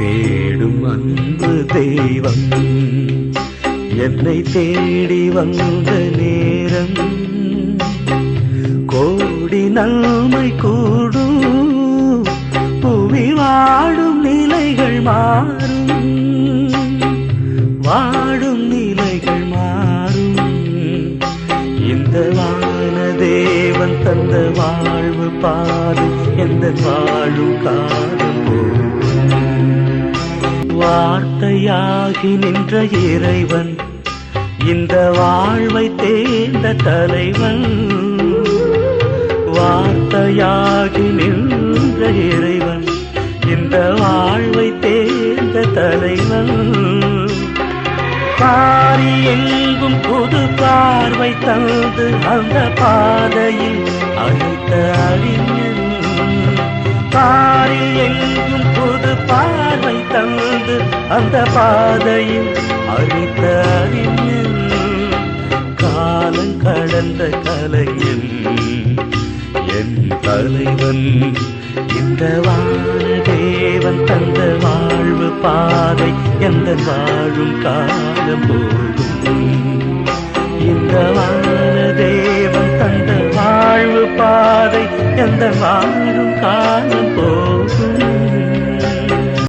தேடும் அன்பு தெய்வம் என்னை தேடி வந்த நேரம் கோடி நன்மை கூடும் புவி வாடும் நிலைகள் மாறும் வாடும் நிலைகள் மாறும் இந்த வானதேவன் தந்த வாழ்வு பாதை எந்த வாழும் காலம் போகும் வார்த்தையாகி நின்ற இறைவன் இந்த வாழ்வை தேர்ந்த தலைவன் வார்த்தையாகி நின்ற இறைவன் இந்த வாழ்வை தேர்ந்த தலைவன் பாரி எங்கும் புது பார்வை தந்து அந்த பாதையில் அழைத்த அறிஞன் பாரி எங்கும் புது பார்வை தந்து அந்த பாதையில் அழைத்த அறிஞன் காலம் கடந்த கலைஞன் என் தலைவன் இந்த வானதேவன் தந்த வாழ்வு பாதை எந்த வாழும் காலம் போகும் இந்த வானதேவன் தந்த வாழ்வு பாதை எந்த வாழும் காலம்